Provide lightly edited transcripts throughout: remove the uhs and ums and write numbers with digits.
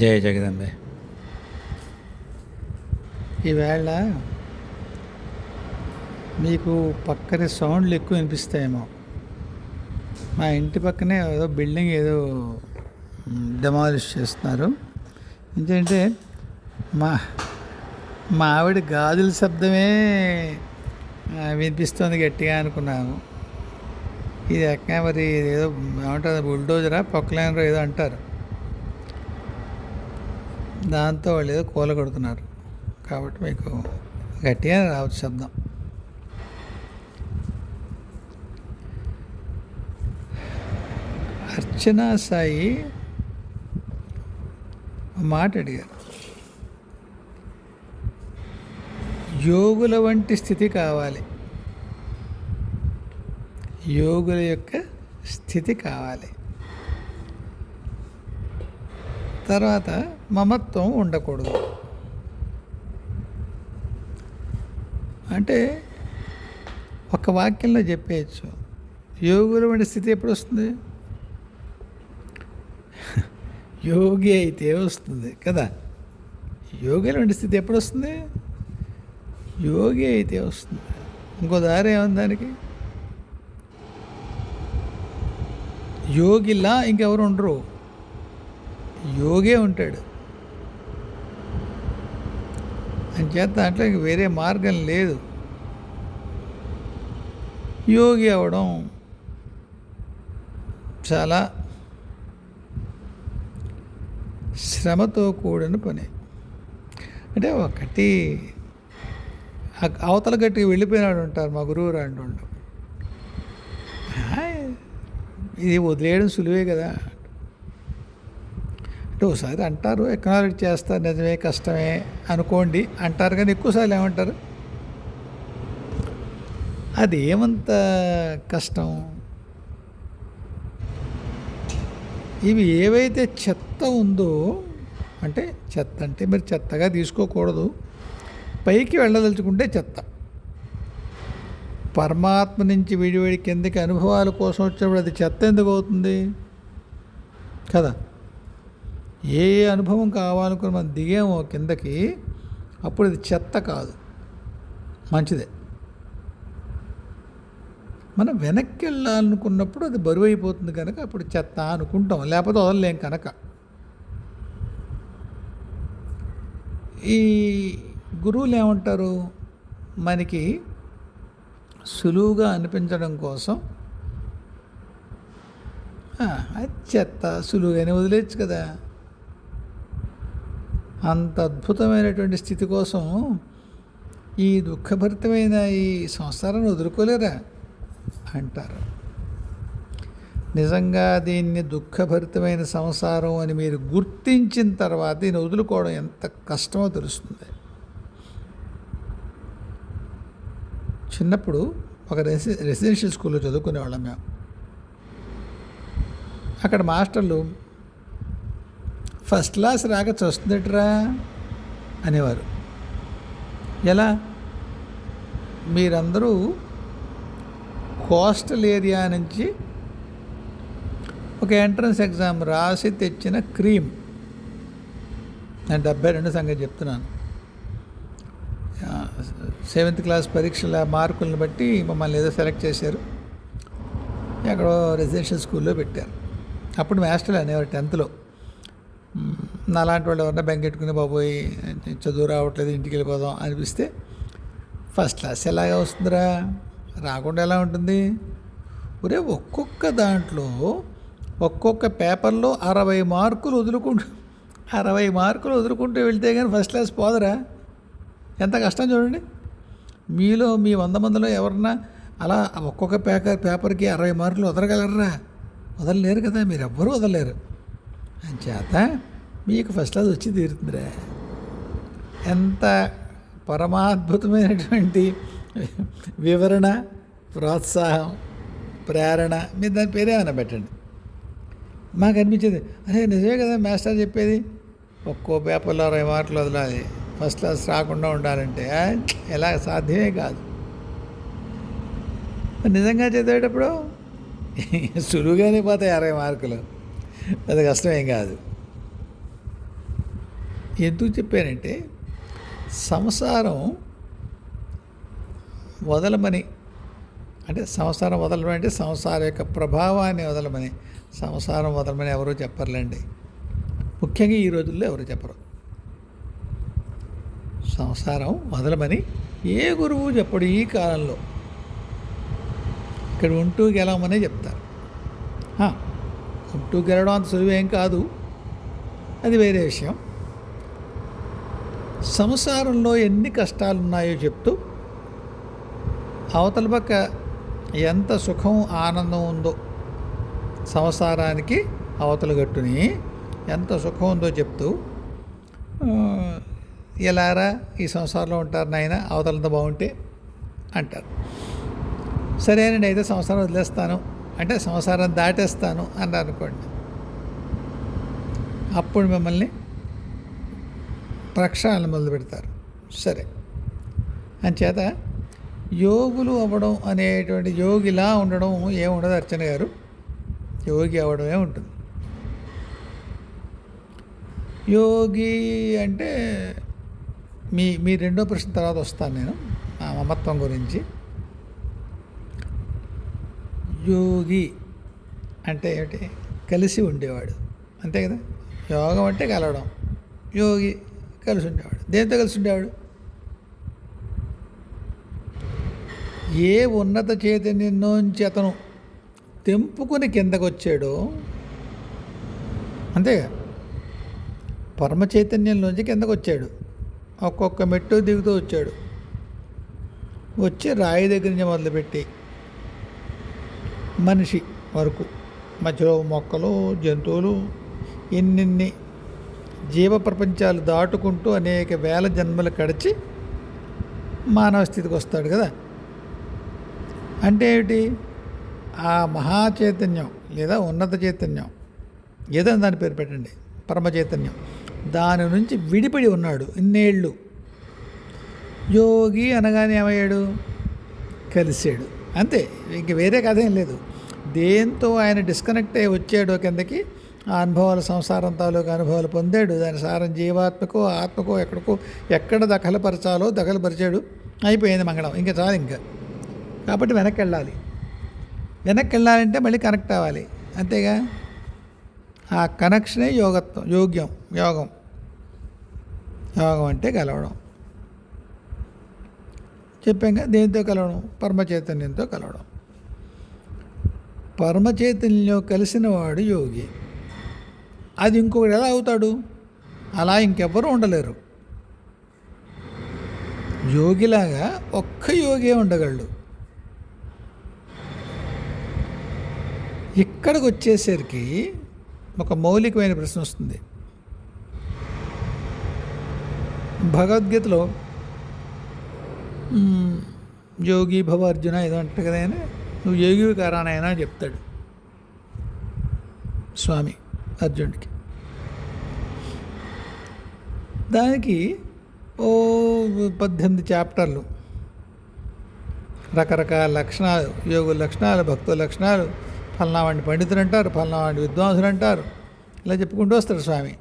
జయ జగదంబే. ఈవేళ మీకు పక్కనే సౌండ్లు ఎక్కువ వినిపిస్తాయేమో. మా ఇంటి పక్కనే ఏదో బిల్డింగ్ ఏదో డెమాలిష్ చేస్తున్నారు. ఎందుకంటే మా మా ఆవిడ గాజుల శబ్దమే వినిపిస్తుంది గట్టిగా అనుకున్నాము. ఇది ఎక్క మరి ఏదో ఏమంటారు, బుల్డోజరా పొక్కలైనరో ఏదో అంటారు. దాంతో వాళ్ళు ఏదో కూల కొడుతున్నారు కాబట్టి మీకు గట్టిగా రావచ్చు శబ్దం. అర్చనా సాయి మాట అడిగారు, యోగుల వంటి స్థితి కావాలి, యోగుల యొక్క స్థితి కావాలి, తర్వాత మమత్వం ఉండకూడదు. అంటే ఒక వాక్యంలో చెప్పేయచ్చు, యోగుల వంటి స్థితి ఎప్పుడు వస్తుంది? యోగి అయితే వస్తుంది కదా. యోగుల వంటి స్థితి ఎప్పుడు వస్తుంది? యోగి అయితే వస్తుంది. ఇంకో దారి ఏముంది దానికి? యోగిలా ఇంకెవరు ఉండరు, యోగే ఉంటాడు. అంచేత దాంట్లో ఇంక వేరే మార్గం లేదు. యోగి అవ్వడం చాలా శ్రమతో కూడిన పని. అంటే ఒకటి అవతల గట్టికి వెళ్ళిపోయినాడు ఉంటారు మా గురువు లాంటి వాళ్ళు. ఇది వదిలేయడం సులువే కదా అంటే ఒకసారి అంటారు, ఎక్నాలెడ్జ్ చేస్తారు, నిజమే కష్టమే అనుకోండి అంటారు. కానీ ఎక్కువసార్లు ఏమంటారు, అది ఏమంత కష్టం? ఇవి ఏవైతే చెత్త ఉందో, అంటే చెత్త అంటే మీరు చెత్తగా తీసుకోకూడదు, పైకి వెళ్ళదలుచుకుంటే చెత్త. పరమాత్మ నుంచి విడివిడి కిందకి అనుభవాల కోసం వచ్చినప్పుడు అది చెత్త ఎందుకు అవుతుంది కదా. ఏ అనుభవం కావాలనుకుని మనం దిగామో కిందకి, అప్పుడు అది చెత్త కాదు, మంచిదే. మనం వెనక్కి వెళ్ళాలనుకున్నప్పుడు అది బరువు అయిపోతుంది కనుక అప్పుడు చెత్త అనుకుంటాం, లేకపోతే వదలలేం కనుక. ఈ గురువులు ఏమంటారు, మనకి సులువుగా అనిపించడం కోసం అది చెత్త సులువుగానే వదిలేచ్చు కదా. అంత అద్భుతమైనటువంటి స్థితి కోసం ఈ దుఃఖభరితమైన ఈ సంసారాన్ని వదులుకోలేరా అంటారు. నిజంగా దీన్ని దుఃఖభరితమైన సంసారం అని మీరు గుర్తించిన తర్వాత దీన్ని వదులుకోవడం ఎంత కష్టమో తెలుస్తుంది. చిన్నప్పుడు ఒక రెసిడెన్షియల్ స్కూల్లో చదువుకునేవాళ్ళం మేము. అక్కడ మాస్టర్లు ఫస్ట్ క్లాస్ రాక చస్తుందట్రా అనేవారు. ఎలా? మీరందరూ కోస్టల్ ఏరియా నుంచి ఒక ఎంట్రన్స్ ఎగ్జామ్ రాసి తెచ్చిన క్రీమ్, నేను 72 సంగతి చెప్తున్నాను, 7th క్లాస్ పరీక్షల మార్కులను బట్టి మమ్మల్ని ఏదో సెలెక్ట్ చేశారు, ఎక్కడో రెసిడెన్షియల్ స్కూల్లో పెట్టారు. అప్పుడు మాస్టర్లు అనేవారు 10th నాలాంటి వాళ్ళు ఎవరన్నా బెంగెట్టుకుని బాబోయి చదువు రావట్లేదు ఇంటికి వెళ్ళిపోదాం అనిపిస్తే, ఫస్ట్ క్లాస్ ఎలాగా వస్తుందిరా, రాకుండా ఎలా ఉంటుంది? ఒరే ఒక్కొక్క దాంట్లో ఒక్కొక్క పేపర్లో 60 మార్కులు వదులుకుంటూ వెళ్తే కానీ ఫస్ట్ క్లాస్ పోదరా. ఎంత కష్టం చూడండి. మీలో మీ 100 మందిలో ఎవరన్నా అలా ఒక్కొక్క పేపర్కి 60 మార్కులు వదలగలరా? వదలలేరు కదా, మీరు ఎవ్వరూ వదలలేరు. అంచేత మీకు ఫస్ట్ క్లాస్ వచ్చి తీరుతుందిరా. ఎంత పరమాద్భుతమైనటువంటి వివరణ, ప్రోత్సాహం, ప్రేరణ, మీరు దాని పేరేమైనా పెట్టండి. మాకు అనిపించేది, అదే నిజమే కదా మాస్టర్ చెప్పేది, ఒక్కో పేపర్లో 60 మార్కులు వదలాలి, ఫస్ట్ క్లాస్ రాకుండా ఉండాలంటే ఎలా? సాధ్యమే కాదు. నిజంగా చదివేటప్పుడు సులువుగానే పోతాయి 60 మార్కులు, అది కష్టమేం కాదు. ఎందుకు చెప్పానంటే సంసారం వదలమని, అంటే సంసారం వదలమని అంటే సంసారం యొక్క ప్రభావాన్ని వదలమని. సంసారం వదలమని ఎవరూ చెప్పర్లేండి, ముఖ్యంగా ఈ రోజుల్లో ఎవరు చెప్పరు. సంసారం వదలమని ఏ గురువు చెప్పడు ఈ కాలంలో. ఇక్కడ ఉంటూ గెలవమనే చెప్తారు. ఉంటూ గెలవడం అంత సులువేం కాదు, అది వేరే విషయం. సంసారంలో ఎన్ని కష్టాలు ఉన్నాయో చెప్తూ అవతల పక్క ఎంత సుఖం ఆనందం ఉందో, సంసారానికి అవతల గట్టుని ఎంత సుఖం ఉందో చెప్తూ, ఎలారా ఈ సంసారంలో ఉంటారు నాయన అవతలంతా బాగుంటే అంటారు. సరేనండి అయితే సంసారం వదిలేస్తాను అంటే సంసారం దాటేస్తాను అన్నారు అనుకోండి, అప్పుడు మిమ్మల్ని ప్రక్షాళన మొదలు పెడతారు. సరే, అంచేత యోగులు అవ్వడం అనేటువంటి, యోగిలా ఉండడం ఏముండదు అర్చన గారు, యోగి అవ్వడమే ఉంటుంది. యోగి అంటే మీ రెండో ప్రశ్న తర్వాత వస్తాను నేను, ఆ మమత్వం గురించి. యోగి అంటే ఏమిటి? కలిసి ఉండేవాడు, అంతే కదా. యోగం అంటే కలవడం, యోగి కలిసి ఉండేవాడు. దేంతో కలిసి ఉండేవాడు? ఏ ఉన్నత చైతన్యంలోంచి అతను తెంపుకొని కిందకు వచ్చాడో, అంతేగా, పరమ చైతన్యంలోంచి కిందకు వచ్చాడు, ఒక్కొక్క మెట్టు దిగుతూ వచ్చాడు. వచ్చి రాయి దగ్గర నుంచి మొదలుపెట్టి మనిషి వరకు మధ్యలో మొక్కలు, జంతువులు, ఎన్నెన్ని జీవ ప్రపంచాలు దాటుకుంటూ అనేక వేల జన్మలు గడిచి మానవ స్థితికి వస్తాడు కదా. అంటే ఏమిటి? ఆ మహా చైతన్యం లేదా ఉన్నత చైతన్యం, ఏదో దాని పేరు పెట్టండి, పరమ చైతన్యం, దాని నుంచి విడిపడి ఉన్నాడు ఇన్నేళ్ళు. యోగి అనగానే ఏమయ్యాడు? కలిసాడు, అంతే, ఇంక వేరే కథ ఏం లేదు. దేంతో ఆయన డిస్కనెక్ట్ అయ్యి వచ్చాడో కిందకి, ఆ అనుభవాలు, సంసారం తాలూకు అనుభవాలు పొందాడు. దాని సారం జీవాత్మకో ఆత్మకో ఎక్కడ దఖలపరచాలో దఖలపరిచాడు, అయిపోయింది మంగళం, ఇంకా చాలు ఇంకా. కాబట్టి వెనక్కి వెళ్ళాలంటే మళ్ళీ కనెక్ట్ అవ్వాలి, అంతేగా. ఆ కనెక్షనే యోగం అంటే కలవడం. చెప్పాక దేనితో కలవడం? పరమ చైతన్యంతో కలవడం. పరమ చైతన్యంలో కలిసిన వాడు యోగి. అది ఇంకొకటి ఎలా అవుతాడు? అలా ఇంకెవ్వరూ ఉండలేరు. యోగిలాగా ఒక్క యోగే ఉండగలడు. ఇక్కడికి వచ్చేసరికి ఒక మౌలికమైన ప్రశ్న వస్తుంది. భగవద్గీతలో యోగి భవ అర్జున ఏదో అంటారు కదా, ఆయన నువ్వు యోగివి కారానైనా చెప్తాడు స్వామి అర్జునుడికి. దానికి 18 చాప్టర్లు, రకరకాల లక్షణాలు, యోగుల లక్షణాలు, భక్తుల లక్షణాలు, ఫలానా వాడిని పండితులు అంటారు, ఫలానా వాడిని విద్వాంసులు అంటారు, ఇలా చెప్పుకుంటూ వస్తాడు స్వామి.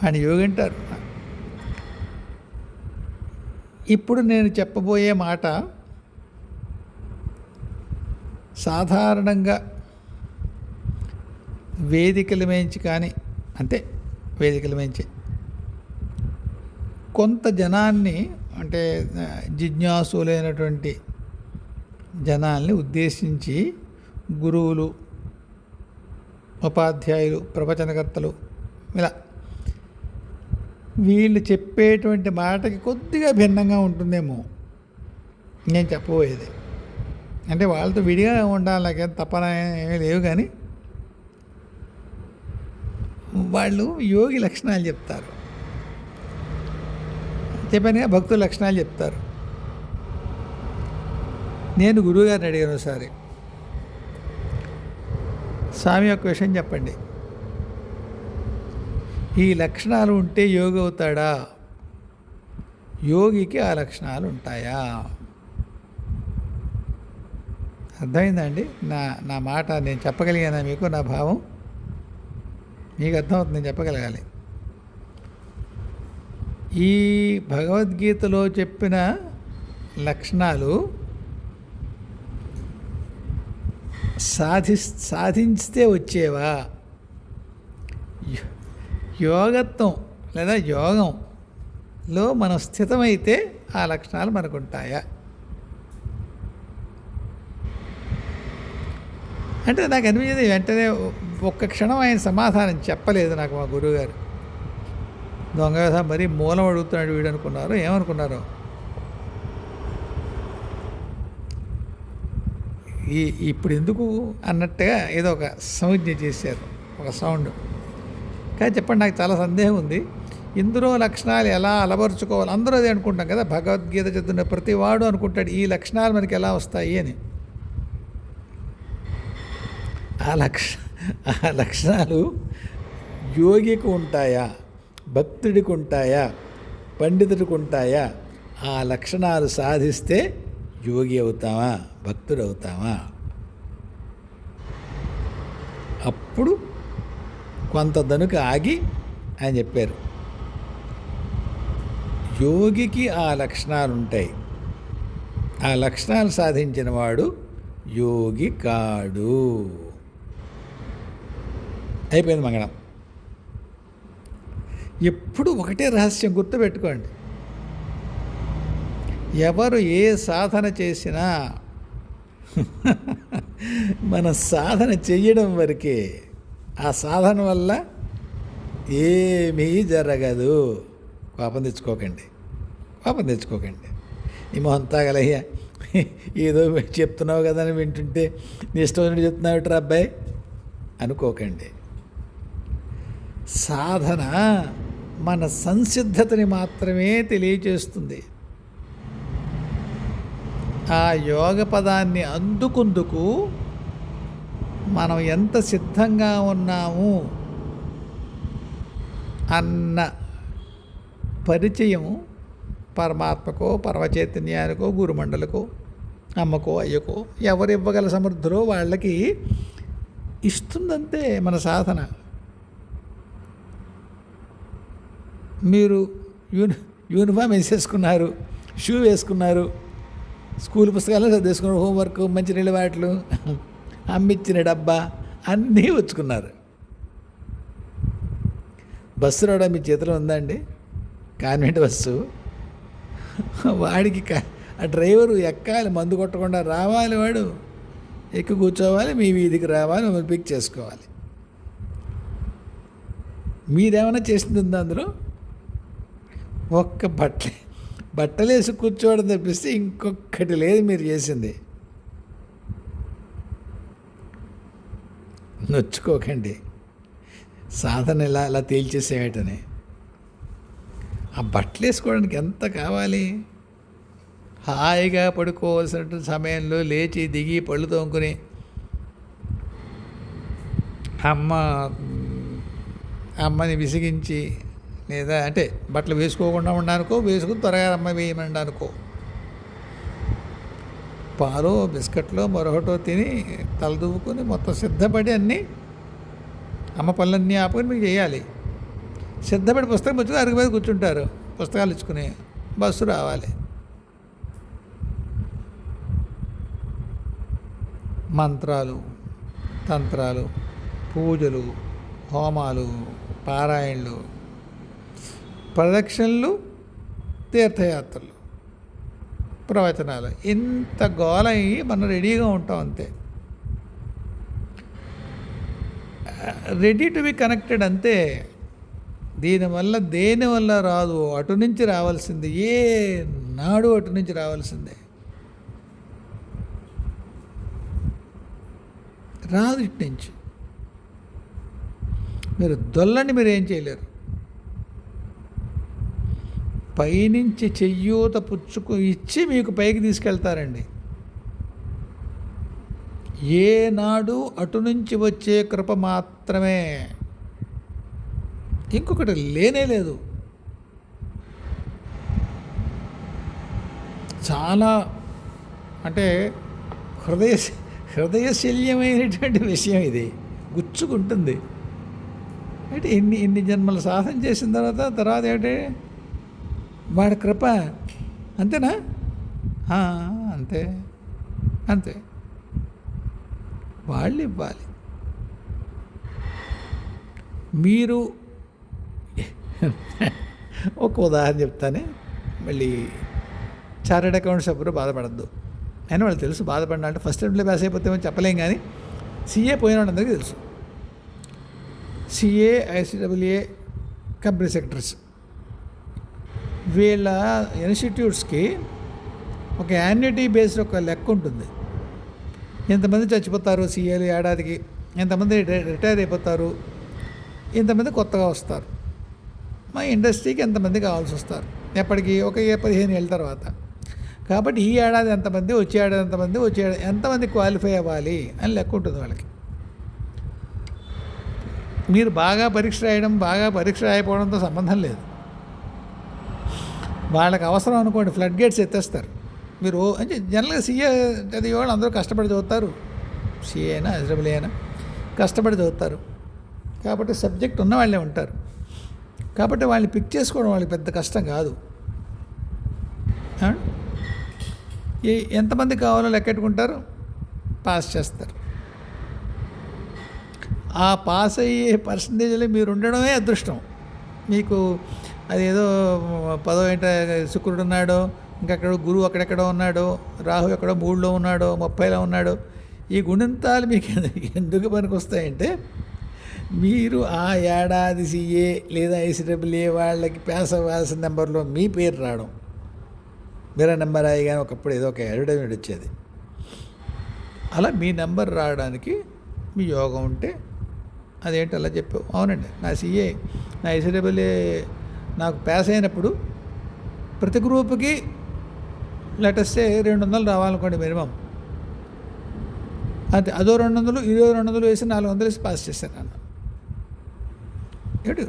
ఆయన యోగి అంటారు. ఇప్పుడు నేను చెప్పబోయే మాట సాధారణంగా వేదికల మేంచి కానీ, అంతే, వేదికల మేంచి కొంత జనాన్ని, అంటే జిజ్ఞాసులైనటువంటి జనాల్ని ఉద్దేశించి గురువులు, ఉపాధ్యాయులు, ప్రవచనకర్తలు, ఇలా వీళ్ళు చెప్పేటువంటి మాటకి కొద్దిగా భిన్నంగా ఉంటుందేమో నేను చెప్పబోయేది. అంటే వాళ్ళతో విడిగా ఉండాలి, నాకేం తప్పన ఏమీ లేవు, కానీ వాళ్ళు యోగి లక్షణాలు చెప్తారు. చెప్పానుగా, భక్తుల లక్షణాలు చెప్తారు. నేను గురువుగారిని అడిగాను ఒకసారి, స్వామి యొక్క విషయం చెప్పండి, ఈ లక్షణాలు ఉంటే యోగి అవుతాడా? యోగికి ఆ లక్షణాలు ఉంటాయా? అర్థమైందండి నా మాట? నేను చెప్పగలిగానా మీకు? నా భావం మీకు అర్థమవుతుంది, నేను చెప్పగలగాలి. ఈ భగవద్గీతలో చెప్పిన లక్షణాలు సాధిస్తే వచ్చేవా? యోగత్వం లేదా యోగంలో మనం స్థితమైతే ఆ లక్షణాలు మనకు ఉంటాయా? అంటే నాకు అనిపించింది వెంటనే ఒక్క క్షణం ఆయన సమాధానం చెప్పలేదు నాకు మా గురువుగారు. దొంగ మరీ మూలం అడుగుతున్నాడు వీడు అనుకున్నారు, ఏమనుకున్నారు? ఇప్పుడు ఎందుకు అన్నట్టుగా ఏదో ఒక సంజ్ఞ చేశారు, ఒక సౌండ్. కానీ చెప్పండి, నాకు చాలా సందేహం ఉంది. ఇందులో లక్షణాలు ఎలా అలవరుచుకోవాలి? అందరూ అదే అనుకుంటాం కదా, భగవద్గీత చదువుతున్న ప్రతి వాడు అనుకుంటాడు ఈ లక్షణాలు మనకి ఎలా వస్తాయి అని. ఆ లక్షణాలు యోగికి ఉంటాయా, భక్తుడికి ఉంటాయా, పండితుడికి ఉంటాయా? ఆ లక్షణాలు సాధిస్తే యోగి అవుతామా, భక్తుడు అవుతామా? అప్పుడు కొంత దనుక ఆగి ఆయన చెప్పారు, యోగికి ఆ లక్షణాలు ఉంటాయి, ఆ లక్షణాలు సాధించిన వాడు యోగి కాడు. అయిపోయింది మంగళం. ఎప్పుడు ఒకటే రహస్యం గుర్తుపెట్టుకోండి, ఎవరు ఏ సాధన చేసినా మన సాధన చెయ్యడం వరకే, ఆ సాధన వల్ల ఏమీ జరగదు. కోపం తెచ్చుకోకండి. ఈ మొహం తాగలయ్యా, ఏదో చెప్తున్నావు కదా అని వింటుంటే నీ ఇష్టం చెప్తున్నావు అబ్బాయి అనుకోకండి. సాధన మన సంసిద్ధతని మాత్రమే తెలియచేస్తుంది. ఆ యోగ పదాన్ని అందుకుందుకు మనం ఎంత సిద్ధంగా ఉన్నాము అన్న పరిచయం పరమాత్మకో, పరమచైతన్యానికో, గురుమండలకో, అమ్మకో, అయ్యకో, ఎవరు ఇవ్వగల సమర్థులో వాళ్ళకి ఇస్తుందంతే మన సాధన. మీరు యూనిఫామ్ వేసేసుకున్నారు, షూ వేసుకున్నారు, స్కూల్ పుస్తకాలు చదివేసుకున్నారు, హోంవర్క్, మంచినీళ్ళ బాటలు, అమ్మిచ్చిన డబ్బా అన్నీ వచ్చుకున్నారు. బస్సు రావడం మీ చేతిలో ఉందండి, కాన్వెంట్ బస్సు. వాడికి ఆ డ్రైవరు ఎక్కాలి, మందు కొట్టకుండా రావాలి, వాడు ఎక్కి కూర్చోవాలి, మీ వీధికి రావాలి, మిమ్మల్ని పిక్ చేసుకోవాలి. మీరేమైనా చేసింది ఉందా అందులో? ఒక్క బట్టలేసి కూర్చోవడం తప్పిస్తే ఇంకొకటి లేదు మీరు చేసింది. నొచ్చుకోకండి, సాధన అలా తేల్చేసేయటని. ఆ బట్టలు వేసుకోవడానికి ఎంత కావాలి? హాయిగా పడుకోవాల్సిన సమయంలో లేచి దిగి పళ్ళు తోముకుని అమ్మని విసిగించి, లేదా అంటే బట్టలు వేసుకోకుండా ఉండడానికో, వేసుకుని త్వరగా అమ్మ వేయమనడానికో, పాలో బిస్కెట్లో మరొకటో తిని తలదూవుకొని మొత్తం సిద్ధపడి అన్నీ అమ్మ పనులన్నీ ఆపుకొని మీకు చేయాలి. సిద్ధపడి పుస్తకం వచ్చి అరుగు మీద కూర్చుంటారు, పుస్తకాలు ఇచ్చుకుని బస్సు రావాలి. మంత్రాలు, తంత్రాలు, పూజలు, హోమాలు, పారాయణలు, ప్రదక్షిణలు, తీర్థయాత్రలు, ప్రవచనాలు, ఇంత గోలయ్యి మనం రెడీగా ఉంటాం అంతే. రెడీ టు బి కనెక్టెడ్ అంతే. దీనివల్ల దేనివల్ల రాదు, అటు నుంచి రావాల్సింది, ఏ నాడు అటు నుంచి రావాల్సిందే. రాదు ఇటు నుంచి. మీరు దొల్లని మీరు ఏం చేయలేరు. పైనుంచి చెయ్యూత ఇచ్చి మీకు పైకి తీసుకెళ్తారండి. ఏనాడు అటు నుంచి వచ్చే కృప మాత్రమే, ఇంకొకటి లేనే లేదు. చాలా అంటే హృదయశల్యమైనటువంటి విషయం ఇది, గుచ్చుకుంటుంది. అంటే ఇన్ని జన్మలు సాధన చేసిన తర్వాత ఏంటి వాడి కృప. అంతేనా? ఆ, అంతే అంతే. వాళ్ళు ఇవ్వాలి. మీరు ఒక ఉదాహరణ చెప్తానే, మళ్ళీ చార్టెడ్ అకౌంట్స్ ఎప్పుడు బాధపడద్దు. అయినా వాళ్ళు తెలుసు బాధపడినా అంటే ఫస్ట్ అటెంప్ట్లో పాస్ అయిపోతామని చెప్పలేం, కానీ సిఏ పోయిన వాళ్ళందరికీ తెలుసు. సిఏ, ఐసిడబ్ల్యూఏ, కంపెనీ సెక్రటరీస్, వీళ్ళ ఇన్స్టిట్యూట్స్కి ఒక యాన్యుటీ బేస్డ్ ఒక లెక్క ఉంటుంది. ఎంతమంది చచ్చిపోతారు సిఏలు ఏడాదికి, ఎంతమంది రిటైర్ అయిపోతారు, ఇంతమంది కొత్తగా వస్తారు, మా ఇండస్ట్రీకి ఎంతమంది కావాల్సి వస్తారు ఎప్పటికీ, ఒక 15 ఏళ్ళ తర్వాత. కాబట్టి ఈ ఏడాది ఎంతమంది, వచ్చే ఏడాది ఎంతమంది, వచ్చే ఏడాది ఎంతమంది క్వాలిఫై అవ్వాలి అని లెక్క ఉంటుంది వాళ్ళకి. మీరు బాగా పరీక్ష రాయడం, బాగా పరీక్ష రాయకపోవడంతో సంబంధం లేదు. వాళ్ళకి అవసరం అనుకోండి, ఫ్లడ్ గేట్స్ ఎత్తేస్తారు. మీరు అంటే జనరల్గా సీఏ చదివే వాళ్ళు అందరూ కష్టపడి చదువుతారు, సిఏ అయినా ఎస్డబ్ల్యూ అయినా కష్టపడి చదువుతారు, కాబట్టి సబ్జెక్ట్ ఉన్న వాళ్ళే ఉంటారు. కాబట్టి వాళ్ళని పిక్ చేసుకోవడం వాళ్ళకి పెద్ద కష్టం కాదు. ఎంతమంది కావాలో లెక్కెట్టుకుంటారు, పాస్ చేస్తారు. ఆ పాస్ అయ్యే పర్సంటేజ్లో మీరు ఉండడమే అదృష్టం. మీకు అదేదో 10వ ఏంట శుక్రుడు ఉన్నాడో, ఇంకక్కడ గురువు అక్కడెక్కడో ఉన్నాడో, రాహు ఎక్కడో 3లో ఉన్నాడో, 30లో ఉన్నాడో, ఈ గుణింతాలు మీకు ఎందుకు పనికి వస్తాయంటే, మీరు ఆ ఏడాది సిఏ లేదా ఐసిడబ్ల్యూఏ వాళ్ళకి పాస్ అవ్వాల్సిన నెంబర్లో మీ పేరు రావడం. వేరే నెంబర్ అయ్యి కానీ ఒకప్పుడు ఏదో ఒక అడ్వర్టైజ్మెంట్ వచ్చేది, అలా మీ నెంబర్ రావడానికి మీ యోగం ఉంటే అదేంటి అలా చెప్పావు. అవునండి, నా సిఏ, నా ఐసిడబ్ల్యూఏ నాకు పాస్ అయినప్పుడు ప్రతి గ్రూప్కి లెటర్స్తే 200 రావాలనుకోండి మినిమం. అంతే, అదో 200, ఇదో 200 వేసి 400 వేసి పాస్ చేశాను అన్న. ఏంటి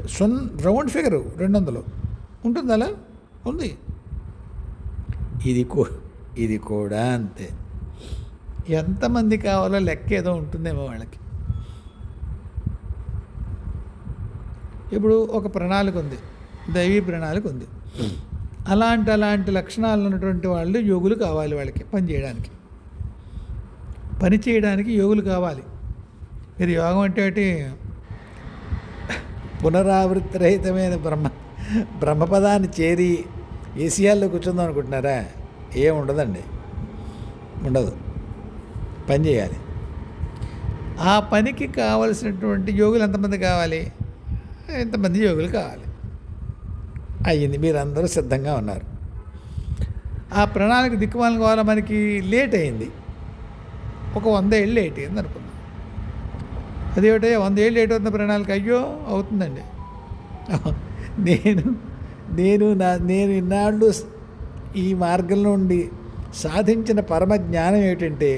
రౌండ్ ఫిగరు 200 ఉంటుంది, అలా ఉంది. ఇది కూడా అంతే. ఎంతమంది కావాలో లెక్క ఏదో ఉంటుందేమో వాళ్ళకి. ఇప్పుడు ఒక ప్రణాళిక ఉంది, దైవీ ప్రణాళిక ఉంది. అలాంటి లక్షణాలు ఉన్నటువంటి వాళ్ళు యోగులు కావాలి. వాళ్ళకి పని చేయడానికి యోగులు కావాలి. మీరు యోగం అంటే పునరావృత్తి రహితమైన బ్రహ్మపదాన్ని చేరి ఏసియాల్లో కూర్చుందాం అనుకుంటున్నారా? ఏం ఉండదండి, ఉండదు. పని చేయాలి. ఆ పనికి కావలసినటువంటి యోగులు ఎంతమంది కావాలి? ఎంతమంది యోగులు కావాలి. అయ్యింది, మీరందరూ సిద్ధంగా ఉన్నారు. ఆ ప్రణాళిక దిక్కుమాలను కావాలా, మనకి లేట్ అయింది, ఒక 100 ఏళ్ళు లేట్ అయింది అనుకున్నాం. అదేమిటో 100 ఏళ్ళు లేట్ అవుతున్న ప్రణాళిక, అయ్యో అవుతుందండి. నేను ఇన్నాళ్ళు ఈ మార్గంలో ఉండి సాధించిన పరమ జ్ఞానం ఏమిటంటే,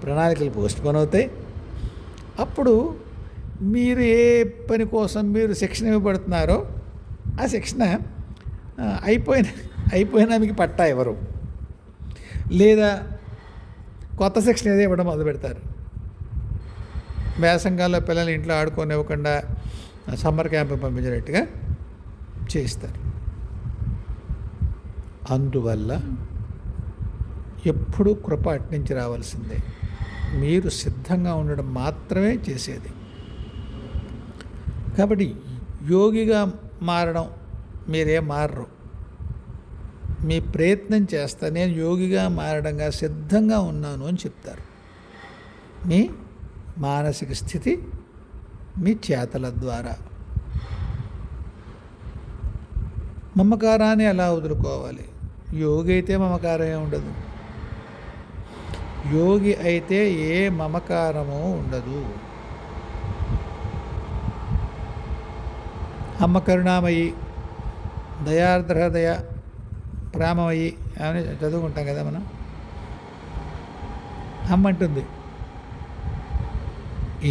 ప్రణాళికలు పోస్ట్పోన్ అవుతాయి. అప్పుడు మీరు ఏ పని కోసం మీరు శిక్షణ ఇవ్వబడుతున్నారో ఆ శిక్షణ అయిపోయినా మీకు పట్టా ఇవ్వరు, లేదా కొత్త శిక్షణ ఏదో ఇవ్వడం మొదలు పెడతారు. వేసంగాల్లో పిల్లలు ఇంట్లో ఆడుకోనివ్వకుండా సమ్మర్ క్యాంప్ పంపించినట్టుగా చేస్తారు. అందువల్ల ఎప్పుడూ కృప అట్నుంచి రావాల్సిందే. మీరు సిద్ధంగా ఉండడం మాత్రమే చేసేది. కాబట్టి యోగిగా మారడం మీరేం మారరు. మీ ప్రయత్నం చేస్తా, నేను యోగిగా మారడంగా సిద్ధంగా ఉన్నాను అని చెప్తారు. మీ మానసిక స్థితి మీ చేతల ద్వారా. మమకారాన్ని ఎలా వదులుకోవాలి? యోగి అయితే మమకారమే ఉండదు. యోగి అయితే ఏ మమకారము ఉండదు. అమ్మ కరుణామయి, దయార్ద్ర హృదయ, ప్రేమమయి అని చదువుకుంటాం కదా మనం. అమ్మ అంటుంది,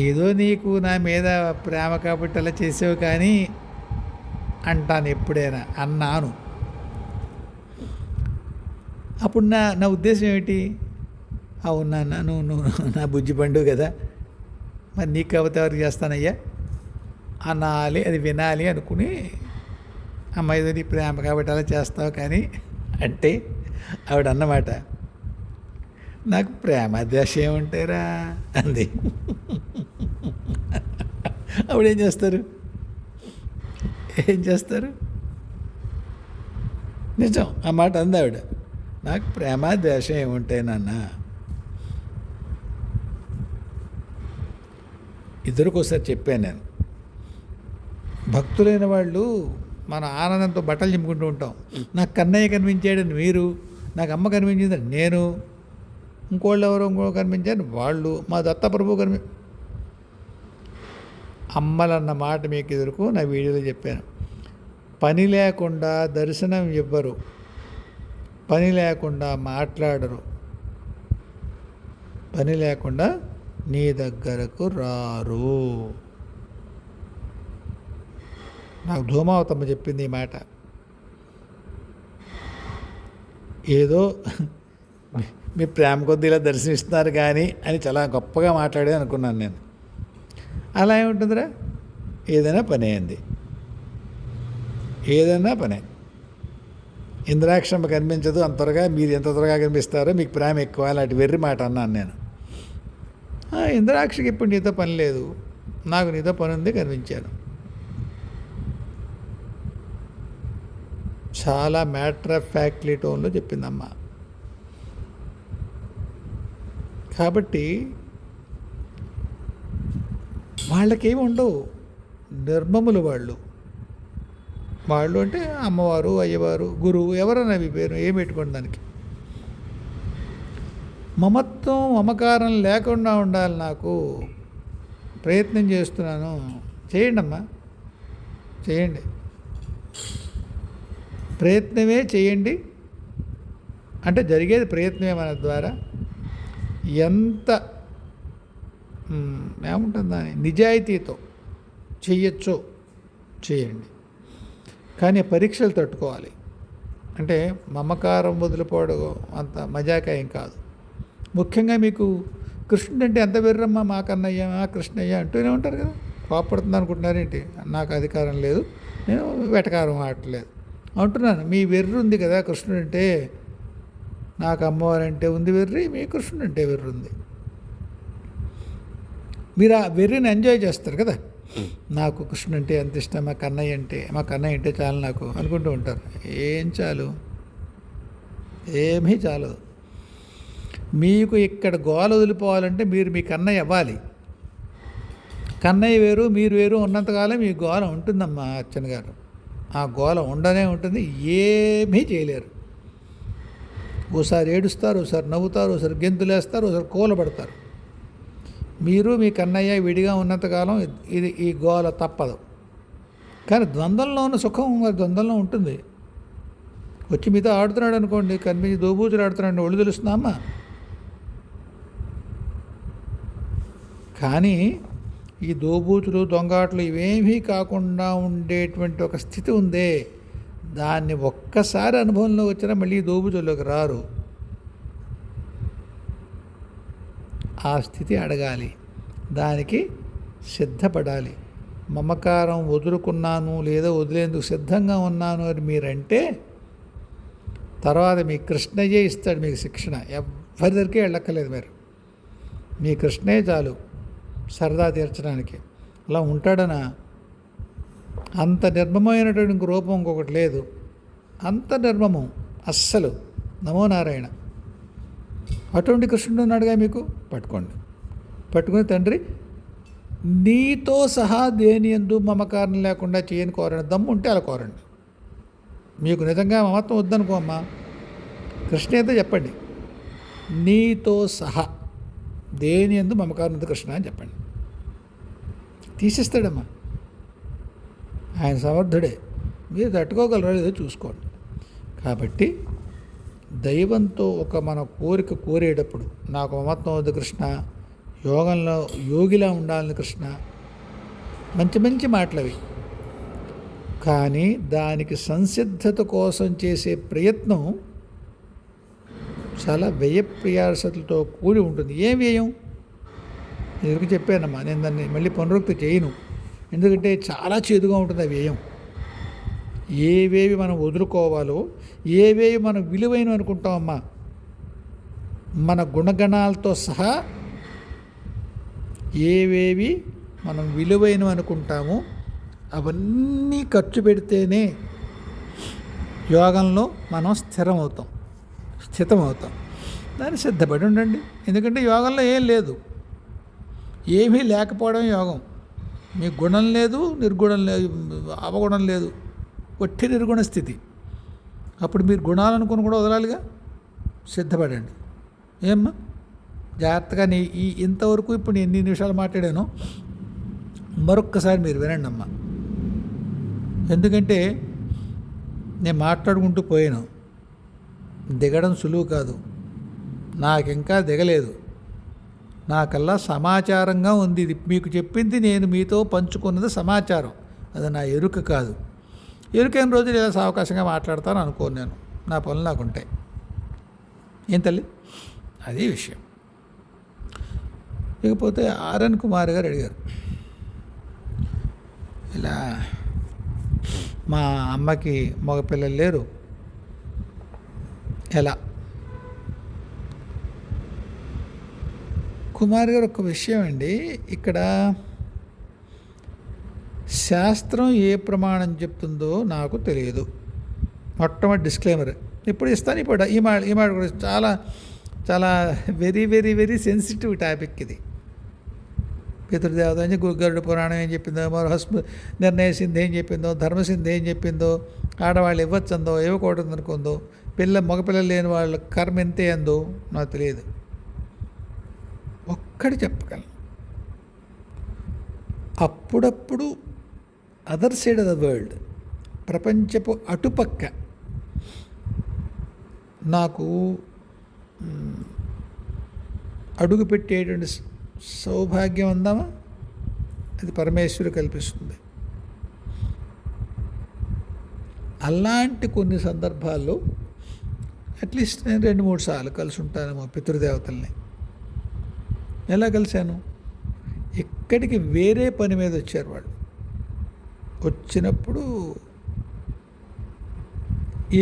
ఏదో నీకు నా మీద ప్రేమ కాబట్టి అలా చేసావు కానీ అంటాను, ఎప్పుడైనా అన్నాను. అప్పుడు నా ఉద్దేశం ఏమిటి? అవునా, నువ్వు నా బుజ్జి పండు కదా, మరి నీకు కవిత ఎవరికి చేస్తానయ్యా అనాలి, అది వినాలి అనుకుని అమ్మాయితో నీ ప్రేమ కాబట్టి అలా చేస్తావు కానీ అంటే ఆవిడ అన్నమాట, నాకు ప్రేమ దశ ఏముంటారా అంది. అప్పుడు ఏం చేస్తారు? నిజం, ఆ మాట అంది ఆవిడ. నాకు ప్రేమ ద్వేష ఏముంటాయి నాన్న. ఇద్దరికోసారి చెప్పాను నేను. భక్తులైన వాళ్ళు మన ఆనందంతో బట్టలు చింపుకుంటూ ఉంటాం. నాకు కన్నయ్య కనిపించాడని మీరు, నాకు అమ్మ కనిపించిందని నేను, ఇంకోళ్ళు ఎవరో కనిపించారని వాళ్ళు, మా దత్తప్రభు అమ్మలన్న మాట మీకు ఎదురుకు నా వీడియోలో చెప్పాను. పని లేకుండా దర్శనం ఇవ్వరు, పని లేకుండా మాట్లాడరు, పని లేకుండా నీ దగ్గరకు రారు. నాకు ధూమావతమ్మ చెప్పింది ఈ మాట. ఏదో మీ ప్రేమ కొద్దీ ఇలా దర్శనమిస్తున్నారు కానీ అని చాలా గొప్పగా మాట్లాడేది అనుకున్నాను నేను. అలా ఏముంటుందిరా, ఏదైనా పనే అంది, ఏదైనా పనే. ఇంద్రాక్షమ్మ కనిపించదు అంత త్వరగా, మీరు ఎంత త్వరగా కనిపిస్తారో మీకు ప్రేమ ఎక్కువ, అలాంటి వెర్రి మాట అన్నాను నేను. ఇంద్రాక్షకి ఇప్పుడు నీతో పని లేదు, నాకు నీతో పని ఉంది, కనిపించాను. చాలా మ్యాటర్ ఆఫ్ ఫ్యాక్ట్లీ టోన్లో చెప్పిందమ్మ. కాబట్టి వాళ్ళకేమి ఉండవు, నిర్మములు వాళ్ళు. వాళ్ళు అంటే అమ్మవారు, అయ్యవారు, గురువు, ఎవరన్నా మీ పేరు ఏం పెట్టుకోండి దానికి. మమత్వం మమకారం లేకుండా ఉండాలి. నాకు ప్రయత్నం చేస్తున్నాను. చేయండి అమ్మా, చేయండి, ప్రయత్నమే చేయండి. అంటే జరిగేది ప్రయత్నమే. మన ద్వారా ఎంత ఏముంటుందని నిజాయితీతో చెయ్యొచ్చో చేయండి. కానీ పరీక్షలు తట్టుకోవాలి. అంటే మమకారం వదిలిపోవడం అంత మజాకాయం కాదు. ముఖ్యంగా మీకు కృష్ణుడు అంటే ఎంత వెర్రమ్మా, మా కన్నయ్య, మా కృష్ణయ్య అంటూనే ఉంటారు కదా. కోపడుతుంది అనుకుంటున్నారేంటి? నాకు అధికారం లేదు, నేను వెటకారం ఆడట్లేదు అంటున్నాను. మీ వెర్రి ఉంది కదా కృష్ణుడు అంటే. నాకు అమ్మవారంటే ఉంది వెర్రి, మీ కృష్ణుడు అంటే వెర్రి ఉంది. మీరు ఆ వెర్రిని ఎంజాయ్ చేస్తారు కదా. నాకు కృష్ణుడు అంటే ఎంత ఇష్టం, మా కన్నయ్య అంటే చాలు నాకు అనుకుంటూ ఉంటారు. ఏం చాలు, ఏమీ చాలు. మీకు ఇక్కడ గోల వదిలిపోవాలంటే మీరు మీ కన్నయ్య అవ్వాలి. కన్నయ్య వేరు, మీరు వేరు ఉన్నంతకాలం మీ గోల ఉంటుందమ్మా అర్చన గారు. ఆ గోల ఉండనే ఉంటుంది, ఏమీ చేయలేరు. ఓసారి ఏడుస్తారు, ఓసారి నవ్వుతారు, ఓసారి గెంతులేస్తారు, ఓసారి కూలబడతారు. మీరు మీ కన్నయ్య విడిగా ఉన్నంతకాలం ఈ గోల తప్పదు. కానీ ద్వంద్వంలో ఉన్న సుఖం ద్వంద్వంలో ఉంటుంది. వచ్చి మీతో ఆడుతున్నాడు అనుకోండి, కనిపించి దోబూచులు ఆడుతున్నాడు, ఒళ్ళు తెలుస్తుందా అమ్మ? కానీ ఈ దోబూచులు దొంగాట్లు ఇవేమీ కాకుండా ఉండేటువంటి ఒక స్థితి ఉందే, దాన్ని ఒక్కసారి అనుభవంలో వచ్చినా మళ్ళీ దోబూచుల్లోకి రారు. ఆ స్థితి అడగాలి, దానికి సిద్ధపడాలి. మమకారం వదులుకున్నాను లేదా వదిలేందుకు సిద్ధంగా ఉన్నాను అని మీరంటే తర్వాత మీ కృష్ణయ్యే ఇస్తాడు మీకు శిక్షణ. ఎవరి దగ్గరికి వెళ్ళక్కర్లేదు. మీ కృష్ణయ్య చాలు సరదా తీర్చడానికి. అలా ఉంటాడనా? అంత నిర్మమైనటువంటి ఇంక రూపం ఇంకొకటి లేదు. అంత నిర్మమం అస్సలు. నమో నారాయణ. అటువంటి కృష్ణుడు ఉన్నాడుగా మీకు. పట్టుకుని తండ్రి నీతో సహా దేని యందు మమకారం లేకుండా చేయని కోరండి. దమ్ము ఉంటే అలా కోరండి. మీకు నిజంగా మమత్వం వద్దనుకో అమ్మా, కృష్ణయ్యతో చెప్పండి, నీతో సహా దేని యందు మమకారం ఉంది కృష్ణ అని చెప్పండి. తీసిస్తాడమ్మా, ఆయన సమర్థుడే. మీరు తట్టుకోగలరో లేదో చూసుకోండి. కాబట్టి దైవంతో ఒక మన కోరిక కోరేటప్పుడు నాకు మమత్వం వద్దు కృష్ణ, యోగంలో యోగిలా ఉండాలని కృష్ణ, మంచి మంచి మాటలవి. కానీ దానికి సంసిద్ధత కోసం చేసే ప్రయత్నం చాలా వ్యయప్రయాసలతో కూడి ఉంటుంది. ఏం వ్యయం? ఎదురు చెప్పానమ్మా, నేను దాన్ని మళ్ళీ పునరుక్తి చేయను. ఎందుకంటే చాలా చేదుగా ఉంటుంది ఆ వ్యయం. ఏవేవి మనం వదులుకోవాలో, ఏవేవి మనం విలువైనవి అనుకుంటామమ్మా, మన గుణగణాలతో సహా ఏవేవి మనం విలువైనవి అనుకుంటామో అవన్నీ ఖర్చు పెడితేనే యోగంలో మనం స్థితమవుతాం. దాన్ని సిద్ధపడి ఉండండి. ఎందుకంటే యోగంలో ఏం లేదు, ఏమీ లేకపోవడం యోగం. మీ గుణం లేదు, నిర్గుణం లేదు, అవగుణం లేదు, ఒట్టి నిర్గుణ స్థితి. అప్పుడు మీరు గుణాలనుకుని కూడా వదలాలిగా. సిద్ధపడండి. ఏమ్మా జాగ్రత్తగా ఇంతవరకు ఇప్పుడు నేను ఎన్ని నిమిషాలు మాట్లాడానో మరొక్కసారి మీరు వినండి అమ్మా. ఎందుకంటే నేను మాట్లాడుకుంటూ పోయాను. దిగడం సులువు కాదు, నాకింకా దిగలేదు. నాకల్లా సమాచారంగా ఉంది. ఇది మీకు చెప్పింది నేను మీతో పంచుకున్నది సమాచారం, అది నా ఎరుక కాదు. ఎరుకైన రోజులు ఇలా అవకాశంగా మాట్లాడతాను అనుకోను నేను, నా పనులు నాకుంటాయి. ఏం తల్లి, అది విషయం. ఇకపోతే ఆర్ఎన్ కుమార్ గారు అడిగారు, ఇలా మా అమ్మకి మగపిల్లలు లేరు, ఎలా? కుమార్ గారు ఒక విషయం అండి, ఇక్కడ శాస్త్రం ఏ ప్రమాణం చెప్తుందో నాకు తెలియదు. మొట్టమొదటి డిస్క్లైమర్ ఇప్పుడు ఇస్తాను. ఇప్పుడు ఈ మాట కూడా చాలా చాలా very very very sensitive topic ఇది. పితృదేవత అని గరుడ పురాణం ఏం చెప్పిందో, నిర్ణయ సింధి ఏం చెప్పిందో, ధర్మసింధి ఏం చెప్పిందో, ఆడవాళ్ళు ఇవ్వచ్చందో ఇవ్వకూడదు అనుకుందో, మగపిల్లలు లేని వాళ్ళ కర్మ ఎంతే అందో నాకు తెలియదు. ఒక్కటి చెప్పగలను, అప్పుడప్పుడు other side of the world, ప్రపంచపు అటుపక్క నాకు అడుగు పెట్టేటువంటి సౌభాగ్యం ఉందామా, అది పరమేశ్వరుడు కల్పిస్తుంది. అలాంటి కొన్ని సందర్భాల్లో అట్లీస్ట్ నేను 2-3 సార్లు కలిసి ఉంటానేమో పితృదేవతల్ని. ఎలా కలిశాను? ఇక్కడికి వేరే పని మీద వచ్చారు వాళ్ళు. వచ్చినప్పుడు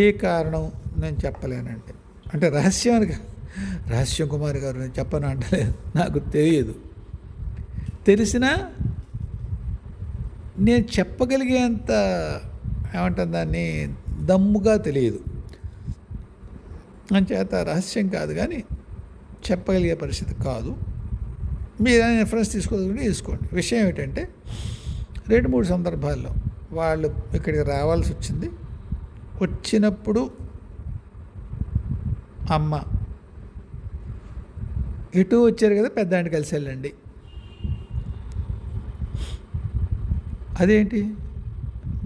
ఏ కారణం నేను చెప్పలేనండి. అంటే రహస్యం కుమార్ గారు నేను చెప్పను అంటలేదు, నాకు తెలియదు. తెలిసినా నేను చెప్పగలిగేంత ఏమంటాను దాన్ని దమ్ముగా తెలియదు. అంచేత రహస్యం కాదు, కానీ చెప్పగలిగే పరిస్థితి కాదు. మీరు రిఫరెన్స్ తీసుకోండి. విషయం ఏంటంటే 2-3 సందర్భాల్లో వాళ్ళు ఇక్కడికి రావాల్సి వచ్చింది. వచ్చినప్పుడు అమ్మ ఎటు వచ్చారు కదా, పెద్ద ఆయన కలిసి వెళ్ళండి. అదేంటి,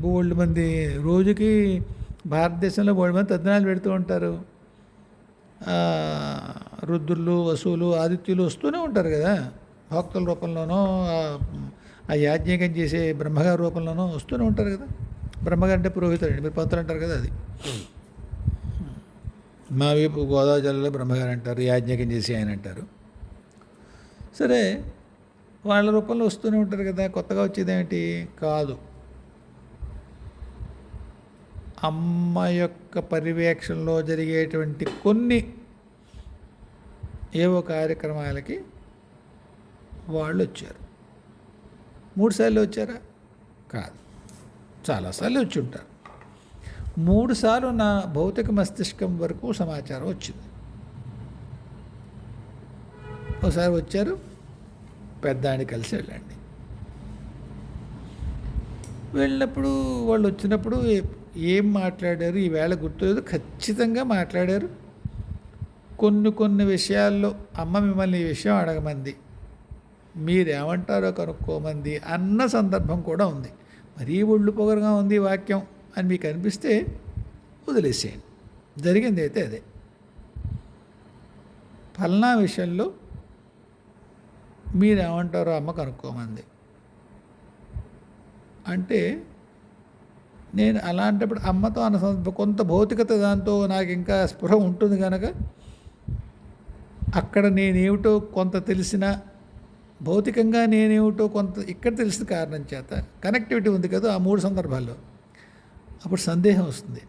బోల్డ్ మంది రోజుకి భారతదేశంలో బోల్డ్ మంది తద్దినాలు పెడుతూ ఉంటారు. రుద్రులు, వసువులు, ఆదిత్యులు వస్తూనే ఉంటారు కదా, భక్తుల రూపంలోనో ఆ యాజ్ఞికం చేసే బ్రహ్మగారి రూపంలోనో వస్తూనే ఉంటారు కదా. బ్రహ్మగారు అంటే పురోహితుడు అండి, మీరు పంతులు అంటారు కదా, అది మా వైపు గోదావరి జిల్లాలో బ్రహ్మగారు అంటారు, యాజ్ఞికం చేసి ఆయన అంటారు. సరే, వాళ్ళ రూపంలో వస్తూనే ఉంటారు కదా. కొత్తగా వచ్చేదేమిటి కాదు, అమ్మ యొక్క పర్యవేక్షణలో జరిగేటువంటి కొన్ని ఏవో కార్యక్రమాలకి వాళ్ళు వచ్చారు. 3 సార్లు వచ్చారా? కాదు, చాలాసార్లు వచ్చి ఉంటారు. 3 సార్లు నా భౌతిక మస్తిష్కం వరకు సమాచారం వచ్చింది. ఒకసారి వచ్చారు, పెద్ద ఆయన కలిసి వెళ్ళండి. వెళ్ళినప్పుడు వాళ్ళు వచ్చినప్పుడు ఏం మాట్లాడారు ఈవేళ గుర్తులేదు, ఖచ్చితంగా మాట్లాడారు. కొన్ని విషయాల్లో అమ్మ మిమ్మల్ని ఈ విషయం అడగమంది, మీరేమంటారో కనుక్కోమంది అన్న సందర్భం కూడా ఉంది. మరీ ఒళ్ళు పొగరుగా ఉంది వాక్యం అని మీకు అనిపిస్తే వదిలేసేయండి. జరిగింది అయితే అదే. ఫలానా విషయంలో మీరేమంటారో అమ్మ కనుక్కోమంది అంటే, నేను అలాంటప్పుడు అమ్మతో అన్న కొంత భౌతికత దాంతో నాకు ఇంకా స్పృహ ఉంటుంది కనుక అక్కడ నేనేమిటో కొంత తెలిసిన, భౌతికంగా నేనేమిటో కొంత ఇక్కడ తెలిసిన కారణం చేత కనెక్టివిటీ ఉంది కదా ఆ 3 సందర్భాల్లో. అప్పుడు సందేహం వస్తుంది,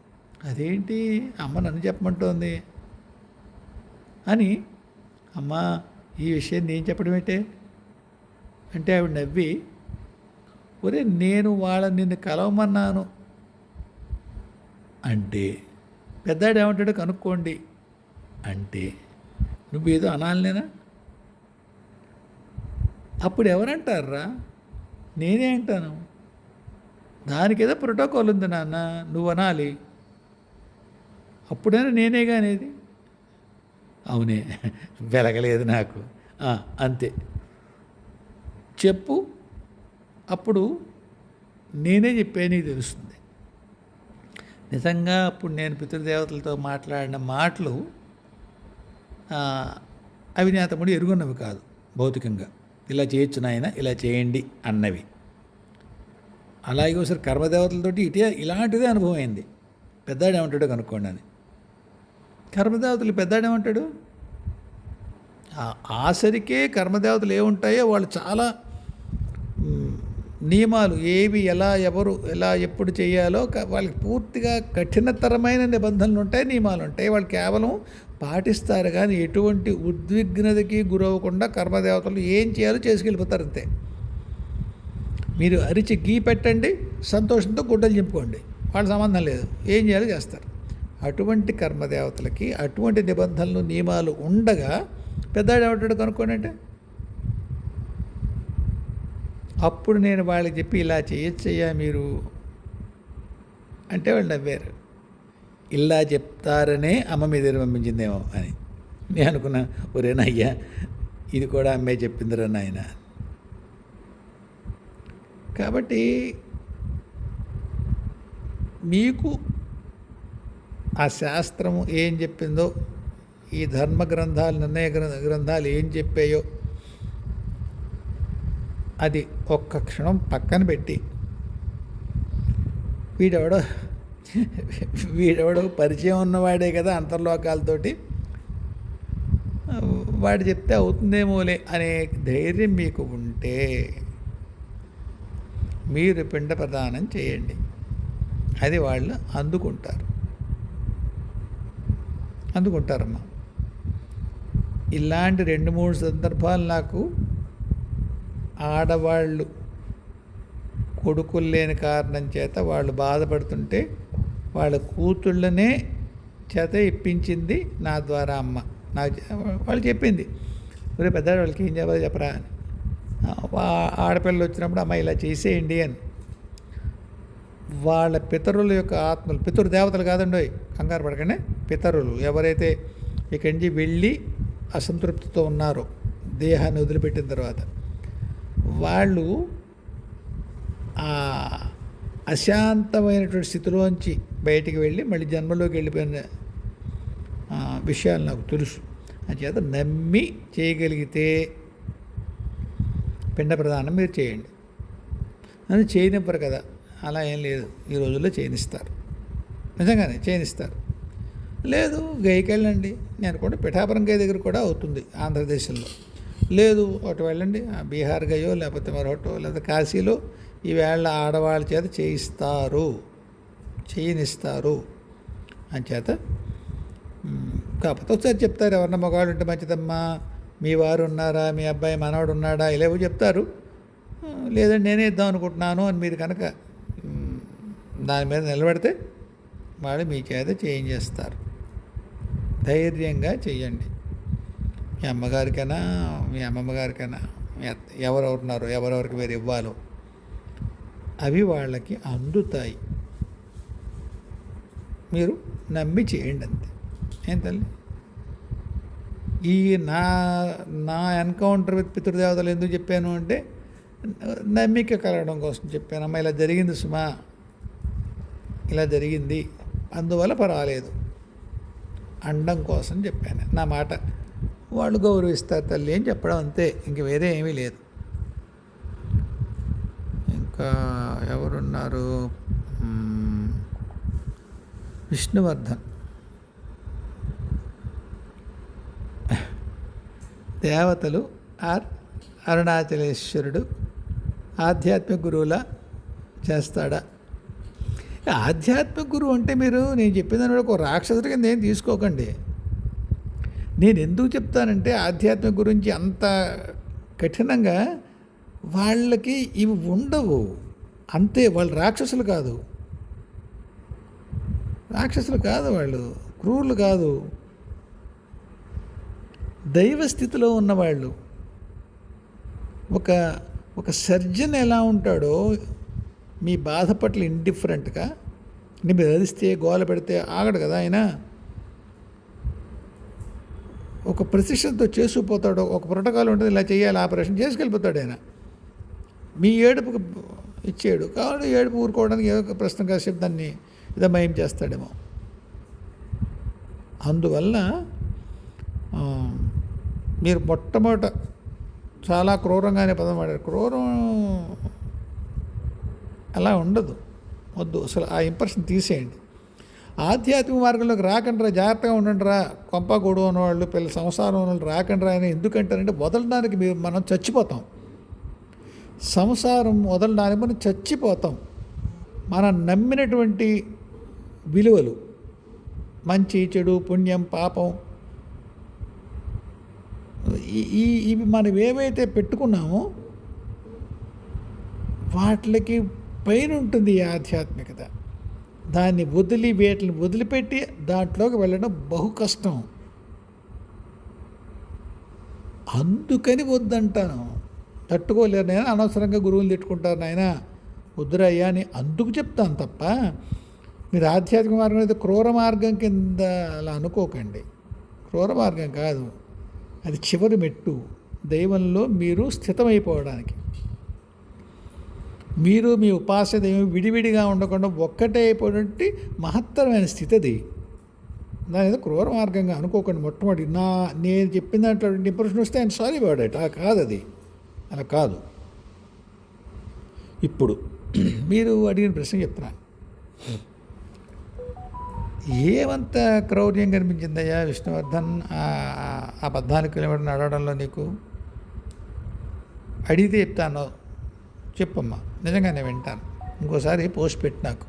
అదేంటి అమ్మ నన్ను చెప్పమంటోంది అని. అమ్మ ఈ విషయం నేను చెప్పడం ఏంటే అంటే ఆవిడ నవ్వి, ఒరే నేను నిన్ను కలవమన్నాను అంటే పెద్దాడు ఏమంటాడో కనుక్కోండి అంటే నువ్వేదో అనాలనేనా? అప్పుడు ఎవరంటారా? నేనే అంటాను. దానికేదో ప్రోటోకాల్ ఉంది నాన్న, నువ్వు అనాలి. అప్పుడైనా నేనేగా అనేది. అవునే, వెలగలేదు నాకు. అంతే చెప్పు, అప్పుడు నేనే చెప్పే నీకు తెలుస్తుంది. నిజంగా అప్పుడు నేను పితృదేవతలతో మాట్లాడిన మాటలు అవి నా తమ్ముడు ఎరుగున్నవి కాదు. భౌతికంగా ఇలా చేయొచ్చు నాయన, ఇలా చేయండి అన్నవి. అలాగే ఒకసారి కర్మదేవతలతోటి ఇలాంటిదే అనుభవం అయింది. పెద్దాడు ఏమంటాడో కనుక్కోండి అని. కర్మదేవతలు పెద్దాడు ఏమంటాడు? ఆసరికే కర్మదేవతలు ఏముంటాయో వాళ్ళు చాలా నియమాలు ఏవి ఎవరు ఎలా ఎప్పుడు చేయాలో వాళ్ళకి పూర్తిగా కఠినతరమైన నిబంధనలు ఉంటాయి, నియమాలు ఉంటాయి. వాళ్ళు కేవలం పాటిస్తారు, కానీ ఎటువంటి ఉద్విగ్నతకి గురవ్వకుండా కర్మదేవతలు ఏం చేయాలో చేసుకెళ్ళిపోతారు అంతే. మీరు అరిచి గీ పెట్టండి, సంతోషంతో గుడ్డలు చింపుకోండి, వాళ్ళ సంబంధం లేదు, ఏం చేయాలో చేస్తారు. అటువంటి కర్మదేవతలకి అటువంటి నిబంధనలు నియమాలు ఉండగా పెద్దాడు ఏమంటాడు కనుక్కోండి అంటే, అప్పుడు నేను వాళ్ళకి చెప్పి ఇలా చేయొచ్చయ్యా మీరు అంటే వాళ్ళు నవ్వారు. ఇలా చెప్తారనే అమ్మ మీద పంపించిందేమో అని నేను అనుకున్నా. ఒరేనయ్యా ఇది కూడా అమ్మే చెప్పిందిరా నాయన. కాబట్టి మీకు ఆ శాస్త్రము ఏం చెప్పిందో, ఈ ధర్మ గ్రంథాలు నిర్ణయ గ్రంథాలు ఏం చెప్పాయో అది ఒక్క క్షణం పక్కన పెట్టి వీడెవడో పరిచయం ఉన్నవాడే కదా అంతర్లోకాలతోటి, వాడు చెప్తే అవుతుందేమోలే అనే ధైర్యం మీకు ఉంటే మీరు పిండ ప్రదానం చేయండి. అది వాళ్ళు అందుకుంటారమ్మా. ఇలాంటి 2-3 సందర్భాలు నాకు ఆడవాళ్ళు కొడుకులు లేని కారణం చేత వాళ్ళు బాధపడుతుంటే వాళ్ళ కూతుళ్ళనే చేత ఇప్పించింది నా ద్వారా అమ్మ. నాకు వాళ్ళు చెప్పింది, ఒరే పెద్ద వాళ్ళకి ఏం చెప్పాలో చెప్పరా అని. ఆడపిల్లలు వచ్చినప్పుడు అమ్మ ఇలా చేసేయండి అని. వాళ్ళ పితరుల యొక్క ఆత్మలు, పితృదేవతలు కాదండి, కంగారు పడకండి, పితరులు ఎవరైతే ఇక్కడి నుంచి వెళ్ళి అసంతృప్తితో ఉన్నారో దేహాన్ని వదిలిపెట్టిన తర్వాత, వాళ్ళు ఆ అశాంతమైనటువంటి స్థితిలోంచి బయటికి వెళ్ళి మళ్ళీ జన్మలోకి వెళ్ళిపోయిన విషయాలు నాకు తెలుసు. అంచేత నమ్మి చేయగలిగితే పిండ ప్రదానం మీరు చేయండి అని. చేయనివ్వరు కదా, అలా ఏం లేదు, ఈ రోజుల్లో చేయనిస్తారు, నిజంగానే చేయనిస్తారు. లేదు గైకెళ్ళండి, నేను కూడా పిఠాపురం గై దగ్గర కూడా అవుతుంది ఆంధ్రదేశంలో. లేదు అటు వెళ్ళండి, బీహార్ గయో లేకపోతే మరొకటో లేకపోతే కాశీలో ఈవేళ ఆడవాళ్ళ చేత చేయనిస్తారు అంచేత. కాకపోతే ఒకసారి చెప్తారు, ఎవరన్నా మగవాళ్ళు ఉంటే మంచిదమ్మా, మీ వారు ఉన్నారా, మీ అబ్బాయి మనవాడు ఉన్నాడా, ఇలాగో చెప్తారు. లేదండి నేనే ఇద్దాం అనుకుంటున్నాను అని మీరు కనుక దాని మీద నిలబడితే వాళ్ళు మీ చేత చేయించేస్తారు. ధైర్యంగా చెయ్యండి. మీ అమ్మగారికైనా మీ అమ్మమ్మ గారికైనా ఎవరెవరున్నారో ఎవరెవరికి మీరు ఇవ్వాలో అవి వాళ్ళకి అందుతాయి. మీరు నమ్మి చేయండి అంతే. ఏం తల్లి, ఈ నా ఎన్కౌంటర్ విత్ పితృదేవతలు ఎందుకు చెప్పాను అంటే నమ్మిక కలగడం కోసం చెప్పాను. అమ్మ ఇలా జరిగింది సుమా, ఇలా జరిగింది, అందువల్ల పర్వాలేదు అండం కోసం చెప్పాను. నా మాట వాళ్ళు గౌరవిస్తారు తల్లి అని చెప్పడం అంతే, ఇంక వేరే ఏమీ లేదు. ఇంకా ఎవరున్నారు? విష్ణువర్ధన్, దేవతలు అరుణాచలేశ్వరుడు ఆధ్యాత్మిక గురువులా చేస్తాడా? ఆధ్యాత్మిక గురువు అంటే మీరు నేను చెప్పిన ఒక రాక్షసుడి కింద ఏం తీసుకోకండి. నేను ఎందుకు చెప్తానంటే ఆధ్యాత్మిక గురించి అంత కఠినంగా వాళ్ళకి ఇవి ఉండవు. అంతే, వాళ్ళు రాక్షసులు కాదు, వాళ్ళు క్రూరులు కాదు, దైవ స్థితిలో ఉన్నవాళ్ళు. ఒక సర్జన్ ఎలా ఉంటాడో మీ బాధ పట్ల ఇండిఫరెంట్గా, మీరు అరిస్తే గోల పెడితే ఆగడు కదా ఆయన. ఒక ప్రెసిషన్తో చేసుకుపోతాడు, ఒక ప్రోటోకాల్ ఉంటుంది, ఇలా చేయాలి ఆపరేషన్ చేసుకెళ్ళిపోతాడు ఆయన. మీ ఏడుపుకు ఇచ్చేడు కాబట్టి ఏడుపు ఊరుకోవడానికి ఏదో ఒక ప్రశ్న కాసేపు దాన్ని ఇదమయం చేస్తాడేమో. అందువల్ల మీరు మొట్టమొదట చాలా క్రూరంగానే పదం వాడారు. క్రూరం అలా ఉండదు, వద్దు, అసలు ఆ ఇంప్రెషన్ తీసేయండి. ఆధ్యాత్మిక మార్గంలోకి రాకండ్రా, జాగ్రత్తగా ఉండండిరా, కొంప గొడవ ఉన్నవాళ్ళు, పిల్లల సంసారం ఉన్నవాళ్ళు రాకండ్రా అని ఎందుకంటారంటే వదలడానికి మనం చచ్చిపోతాం. సంసారం వదలడానికి మనం చచ్చిపోతాం. మనం నమ్మినటువంటి విలువలు, మంచి చెడు, పుణ్యం, పాపం, ఇవి మనం ఏవైతే పెట్టుకున్నామో వాటికి పైన ఉంటుంది ఈ ఆధ్యాత్మికత. దాన్ని వీటిని వదిలిపెట్టి దాంట్లోకి వెళ్ళడం బహు కష్టం. అందుకని వద్దంటాను. తట్టుకోలేరు నాయన, అనవసరంగా గురువులు తిట్టుకుంటారు నాయన, వద్దురయ్యా అని అందుకు చెప్తాను తప్ప మీరు ఆధ్యాత్మిక మార్గం అయితే క్రూర మార్గం కింద అలా అనుకోకండి. క్రూర మార్గం కాదు, అది చివరి మెట్టు దైవంలో మీరు స్థితమైపోవడానికి. మీరు మీ ఉపాస్య దైవం విడివిడిగా ఉండకుండా ఒక్కటే అయిపోయినట్టు మహత్తరమైన స్థితి అది. దాని ఏదో క్రూర మార్గంగా అనుకోకండి. మొట్టమొదటి నేను చెప్పిన దాంట్లో ఇంప్రెషన్ వస్తే ఆయన సారీ వాడట, కాదు అది, అలా కాదు. ఇప్పుడు మీరు అడిగిన ప్రశ్న చెప్తున్నా, ఏమంత క్రౌర్యం కనిపించిందయ్యా విష్ణువర్ధన్ ఆ 14 కిలోమీటర్లు నడవడంలో నీకు? అడిగితే చెప్తాను, చెప్పమ్మా, నిజంగానే వింటాను. ఇంకోసారి పోస్ట్ పెట్టి నాకు.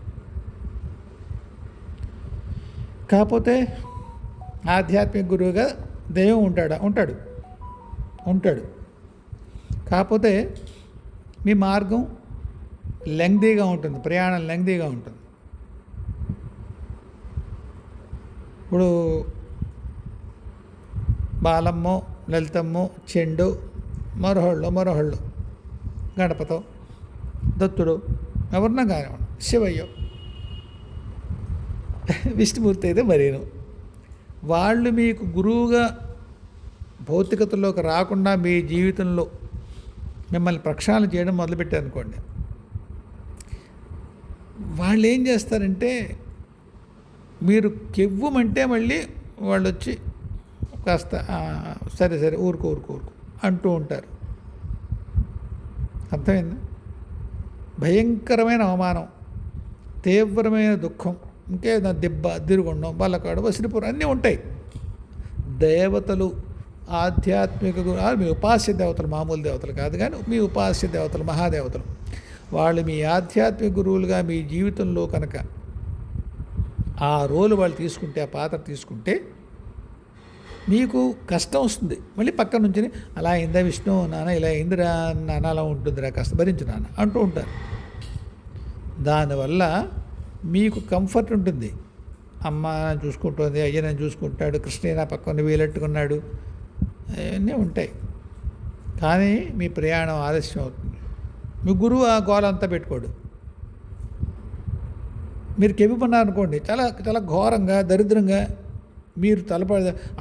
కాకపోతే ఆధ్యాత్మిక గురువుగా దైవం ఉంటాడు. కాకపోతే మీ మార్గం లెంగ్దీగా ఉంటుంది, ప్రయాణం లెంగ్దీగా ఉంటుంది. ఇప్పుడు బాలమ్మో, లలితమ్మో, చెండు, మరోహళ్ళు, గణపతో, దత్తుడు, ఎవరినా కానివ్వండి, శివయ్యో, విష్ణుమూర్తి అయితే మరీను, వాళ్ళు మీకు గురువుగా భౌతికతలోకి రాకుండా మీ జీవితంలో మిమ్మల్ని ప్రక్షాళన చేయడం మొదలుపెట్టారనుకోండి, వాళ్ళు ఏం చేస్తారంటే మీరు కెవ్వమంటే మళ్ళీ వాళ్ళు వచ్చి కాస్త సరే ఊరుకో అంటూ ఉంటారు. అర్థమైంది? భయంకరమైన అవమానం, తీవ్రమైన దుఃఖం, ఇంకేదో దెబ్బ, దిరుగుండం, బల్లకాడు, వసిరిపురం అన్నీ ఉంటాయి. దేవతలు, ఆధ్యాత్మిక మీ ఉపాస్య దేవతలు, మామూలు దేవతలు కాదు కానీ మీ ఉపాస్య దేవతలు, మహాదేవతలు, వాళ్ళు మీ ఆధ్యాత్మిక గురువులుగా మీ జీవితంలో కనుక ఆ రోలు వాళ్ళు తీసుకుంటే, ఆ పాత్ర తీసుకుంటే మీకు కష్టం వస్తుంది. మళ్ళీ పక్క నుంచి అలా అయిందా విష్ణు నాన్న, ఇలా అయిందిరా నాన్న, అలా ఉంటుందిరా, కాస్త భరించు నాన్న అంటూ ఉంటారు. దానివల్ల మీకు కంఫర్ట్ ఉంటుంది. అమ్మ నన్ను చూసుకుంటుంది, అయ్య నన్ను చూసుకుంటాడు, కృష్ణయ్య నా పక్కన వీలెట్టుకున్నాడు, అవన్నీ ఉంటాయి. కానీ మీ ప్రయాణం ఆలస్యం అవుతుంది. మీ గురువు ఆ గోలంతా పెట్టుకోడు. మీరు కెవ్విపన్నారనుకోండి, చాలా చాలా ఘోరంగా, దరిద్రంగా మీరు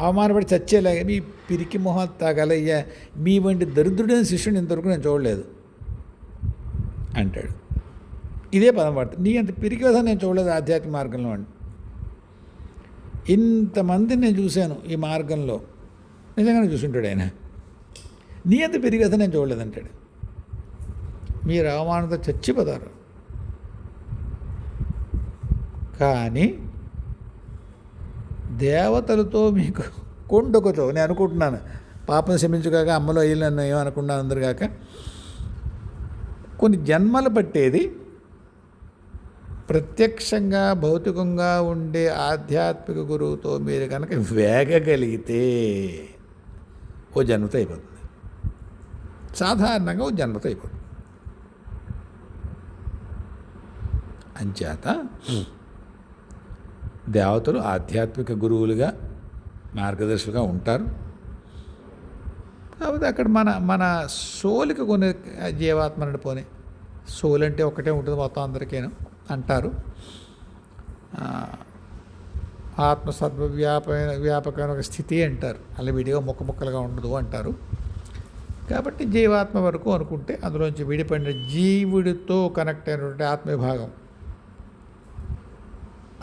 అవమానపడి చచ్చేలాగా మీ పిరికి మొహం తాగలయ్యా, మీ వంటి దరిద్రుడైన శిష్యుని ఇంతవరకు నేను చూడలేదు అంటాడు. ఇదే పదం పడుతుంది. నీ అంత పిరికి విధానం నేను చూడలేదు ఆధ్యాత్మిక మార్గంలో అండి. ఇంతమందిని నేను చూశాను ఈ మార్గంలో, నిజంగానే చూసుంటాడు ఆయన. నీ అంత పిరికి విధానం నేను చూడలేదంటాడు. మీరు అవమానంతో చచ్చిపోతారు. కానీ దేవతలతో మీకు కొండొకచో, నేను అనుకుంటున్నాను, పాపం క్షమించుగాక, అమ్మలో అయ్యి నన్ను ఏమనుకున్నాను అందరు కాక, కొన్ని జన్మలు పట్టేది ప్రత్యక్షంగా భౌతికంగా ఉండే ఆధ్యాత్మిక గురువుతో మీరు కనుక వేగగలిగితే ఓ జన్మతో అయిపోతుంది. సాధారణంగా ఓ జన్మతో అయిపోతుంది. అంచేత దేవతలు ఆధ్యాత్మిక గురువులుగా మార్గదర్శులుగా ఉంటారు. కాకపోతే అక్కడ మన మన సోలుకి కొన్ని జీవాత్మ నడిపోని సోల్ అంటే ఒకటే ఉంటుంది మొత్తం అందరికీను అంటారు. ఆత్మ వ్యాపకమైన ఒక స్థితి అంటారు. అలా విడిగా ముక్కలుగా ఉండదు అంటారు. కాబట్టి జీవాత్మ వరకు అనుకుంటే అందులోంచి విడిపడిన జీవుడితో కనెక్ట్ అయినటువంటి ఆత్మవిభాగం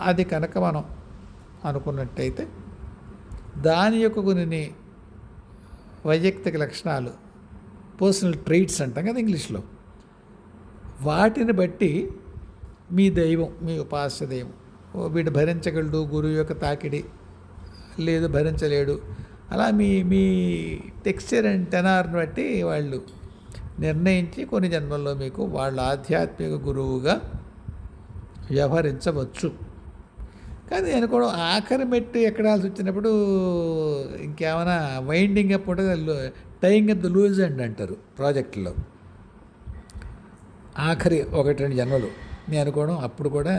అది కనుక మనం అనుకున్నట్టయితే దాని యొక్క కొన్ని వైయక్తిక లక్షణాలు, పర్సనల్ ట్రైట్స్ అంటాం కదా ఇంగ్లీష్లో, వాటిని బట్టి మీ దైవం, మీ ఉపాస్య దైవం వీడు భరించగలడు గురువు యొక్క తాకిడి, లేదు భరించలేడు, అలా మీ మీ టెక్స్చర్ అండ్ టెనార్ని బట్టి వాళ్ళు నిర్ణయించి కొన్ని జన్మల్లో మీకు వాళ్ళ ఆధ్యాత్మిక గురువుగా వ్యవహరించవచ్చు. కానీ నేను కూడా ఆఖరి మెట్టు ఎక్కడాల్సి వచ్చినప్పుడు ఇంకేమైనా వైండింగ్ అప్ ఉంటుంది, tying up the loose end అంటారు ప్రాజెక్టులో. ఆఖరి 1-2 జన్మలు నేను అనుకోవడం అప్పుడు కూడా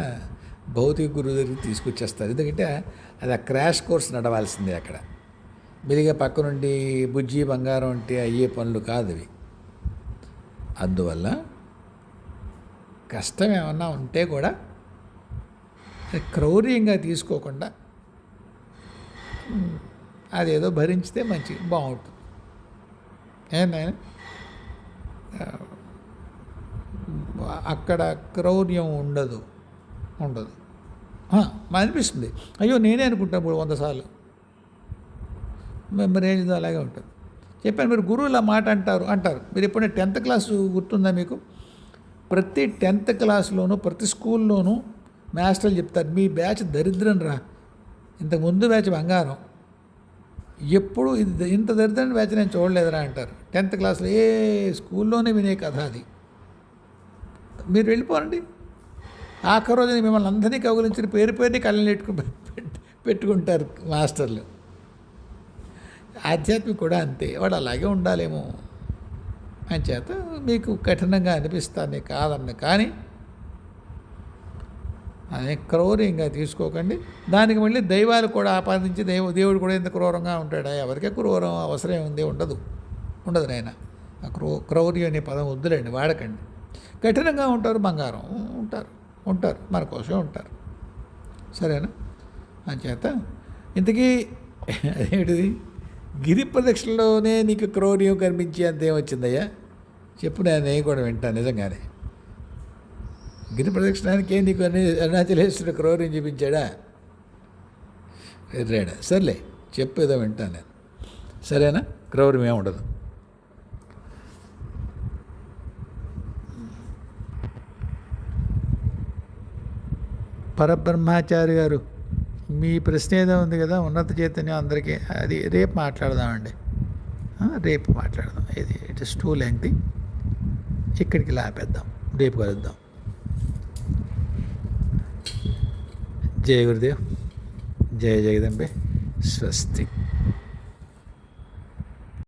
భౌతిక గురువు దగ్గరికి తీసుకొచ్చేస్తారు. ఎందుకంటే అది ఆ క్రాష్ కోర్స్ నడవాల్సిందే. అక్కడ మెల్లిగా పక్క నుండి బుజ్జి బంగారం అంటే అయ్యే పనులు కాదు అవి. అందువల్ల కష్టం ఏమన్నా ఉంటే కూడా క్రౌర్యంగా తీసుకోకుండా అదేదో భరించితే మంచి బాగుంటుంది. ఏంటంటే అక్కడ క్రౌర్యం ఉండదు. అనిపిస్తుంది, అయ్యో నేనే అనుకుంటాను 100 సార్లు. మరి ఏదో అలాగే ఉంటుంది. చెప్పాను, మీరు గురువు ఇలా మాట అంటారు. మీరు ఎప్పుడైనా 10th క్లాసు గుర్తుందా మీకు? ప్రతి 10th క్లాస్లోనూ ప్రతి స్కూల్లోనూ మాస్టర్లు చెప్తారు, మీ బ్యాచ్ దరిద్రం రా, ఇంతకుముందు బ్యాచ్ బంగారం, ఎప్పుడు ఇది ఇంత దరిద్రమైన బ్యాచ్ నేను చూడలేదురా అంటారు. 10th క్లాస్లో ఏ స్కూల్లోనే వినే కథ అది. మీరు వెళ్ళిపోరండి, ఆఖరి రోజున మిమ్మల్ని అందరినీ కౌగులించిన పేరుని కళ్ళని పెట్టుకుంటారు మాస్టర్లు. ఆధ్యాత్మిక కూడా అంతే, వాడు అలాగే ఉండాలేమో అని చేత మీకు కఠినంగా అనిపిస్తాను కాదన్న, కానీ అదే క్రౌర్యంగా తీసుకోకండి. దానికి మళ్ళీ దైవాలు కూడా ఆపాదించి దేవుడు కూడా ఎంత క్రూరంగా ఉంటాడా? ఎవరికే క్రూరం అవసరం ఉంది? ఉండదు నాయన. ఆ క్రౌర్యం అనే పదం వద్దులేండి, వాడకండి. కఠినంగా ఉంటారు, బంగారం ఉంటారు, మన కోసం ఉంటారు. సరేనా? అంచేత ఇంతకీ అదేమిటిది, గిరి ప్రదక్షిణలోనే నీకు క్రౌర్యం కనిపించే అంత ఏమొచ్చిందయ్యా చెప్పు, నేను కూడా వింటాను. నిజంగానే గిరి ప్రదక్షిణానికి నీకు అరుణాచలేశ్వరుడు క్రౌర్యం చూపించాడా? రేడా? సర్లే చెప్పు, ఏదో వింటాను నేను. సరేనా? క్రౌర్యం ఏమి ఉండదు. పరబ్రహ్మాచారి గారు, మీ ప్రశ్న ఏదో ఉంది కదా, ఉన్నత చైతన్యం అందరికీ, అది రేపు మాట్లాడదామండి. రేపు మాట్లాడదాం. ఇట్ ఇస్ టూ లెంగ్తీ, ఇక్కడికి లాపేద్దాం, రేపు కలుద్దాం. జయ గురుదేవ్, జయ జగదంబే, స్వస్తి.